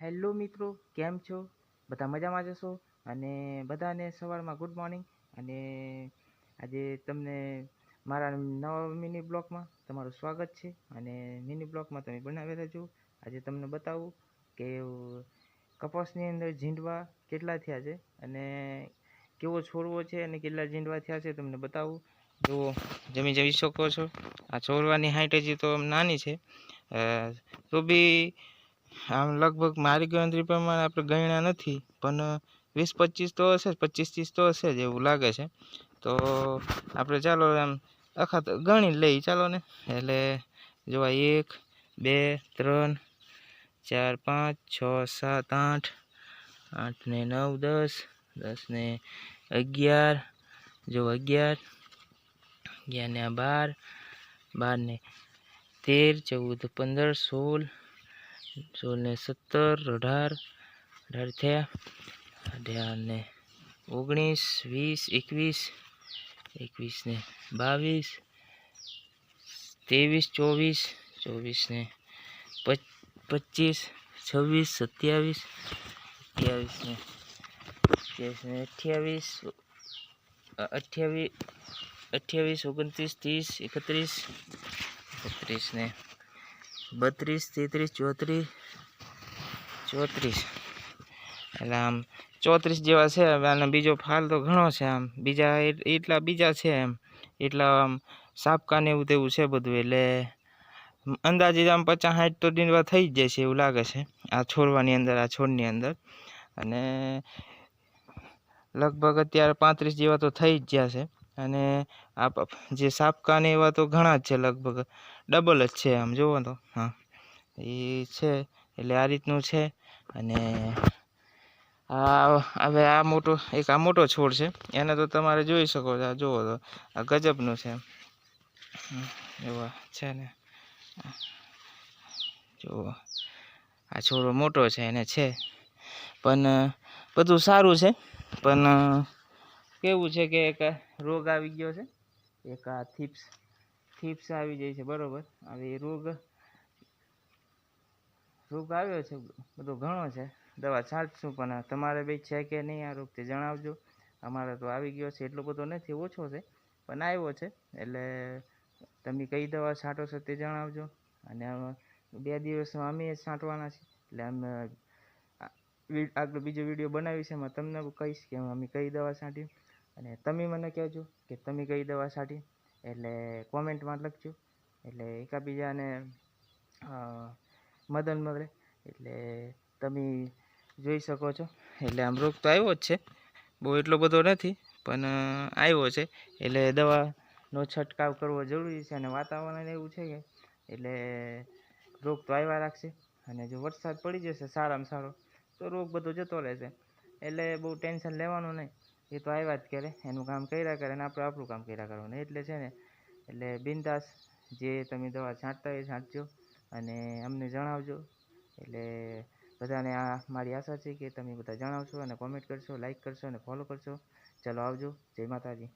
Hello મિત્રો, કેમ છો? બધા મજામાં જશો અને બધાને સવારમાં ગુડ મોર્નિંગ. અને આજે તમને મારા નવા મિની બ્લોગમાં તમારું સ્વાગત છે. અને મિની બ્લોગમાં તમે બનાવી રહેજો. આજે તમને બતાવું કે કપાસની અંદર ઝીંડવા કેટલા થયા છે અને કેવો છોડવો છે અને કેટલા ઝીંડવા થયા છે તમને બતાવું. જો જમી જઈ શકો છો. આ છોડવાની હાઈટ હજી તો નાની છે, તો બી આમ લગભગ મારી ગણતરી પ્રમાણે આપણે ગણ્યા નથી, પણ 20-25 તો હશે, 25-30 તો હશે જ એવું લાગે છે. તો આપણે ચાલો આમ અખાત ગણી લઈ ચાલો ને. એટલે જોવા 1 2 3 4 5 6 7 8 8 ને 9 10 10 ને 11, જો 11 11 ને 12 12 ને 13 14 15 16 16 ને 17 18 18 થયા, 18 ને 19 20 21 21 ને 22 23 24 24 ને 25 26 27 28 ને 28 28 28 29 30 31 31 ને 32 33 34 એટલે આમ 34 જેવા છે. હવે આને બીજો ફાલ તો ઘણો છે, આમ બીજા એટલા બીજા છે, એમ એટલા આમ સાપકા ને એવું તેવું છે બધું. એટલે અંદાજે આમ 50-60 તો ડીંડવા થઈ જ જશે એવું લાગે છે આ છોડવાની અંદર, આ છોડની અંદર. અને લગભગ અત્યારે 35 જેવા તો થઈ જ ગયા છે. અને આ જે સાપકા ને એવા તો ઘણા જ છે, લગભગ ડબલ જ છે આમ જોવો તો. હા, એ છે. એટલે આ રીતનું છે. અને હવે આ મોટો છોડ છે, એને તો તમારે જોઈ શકો છો. આ જુઓ તો આ ગજબનું છે એવા છે ને. જુઓ આ છોડો મોટો છે એને છે, પણ બધું સારું છે. પણ કેવું છે કે એક રોગ આવી ગયો છે, એક આ થીપ્સ આવી જાય છે, બરોબર. હવે રોગ આવ્યો છે, બધો ઘણો છે. દવા છાંટશું, પણ તમારે બી છે કે નહીં આ રોગ તે જણાવજો. અમારે તો આવી ગયો છે, એટલો બધો નથી, ઓછો છે પણ આવ્યો છે. એટલે તમે કઈ દવા છાંટો છો તે જણાવજો. અને 2 દિવસમાં અમે છાંટવાના છીએ, એટલે અમે આગળ બીજો વિડીયો બનાવીશ, એમાં તમને કહીશ કે અમે કઈ દવા છાંટી. અને તમે મને કહેજો કે તમે કઈ દવા છાંટી, એટલે કોમેન્ટમાં લખજો. એટલે એકાબીજાને મદદ મળે. એટલે તમે જોઈ શકો છો. એટલે આમ રોગ તો આવ્યો જ છે, બહુ એટલો બધો નથી પણ આવ્યો છે. એટલે દવાનો છંટકાવ કરવો જરૂરી છે. અને વાતાવરણ એવું છે કે એટલે રોગ તો આવ્યા રાખશે. અને જો વરસાદ પડી જશે સારામાં સારો, તો રોગ બધો જતો રહેશે. એટલે બહુ ટેન્શન લેવાનું નહીં, એ તો આવ્યા જ કરે, એનું કામ કર્યા કરે અને આપણે આપણું કામ કર્યા કરવાનું. એટલે છે ને, એટલે બિંદાસ જે તમે દવા છાંટતા હોય છાંટજો અને અમને જણાવજો. એટલે બધાને આ મારી આશા છે કે તમે બધા જણાવશો અને કોમેન્ટ કરશો, લાઈક કરશો અને ફોલો કરશો. ચાલો આવજો, જય માતાજી.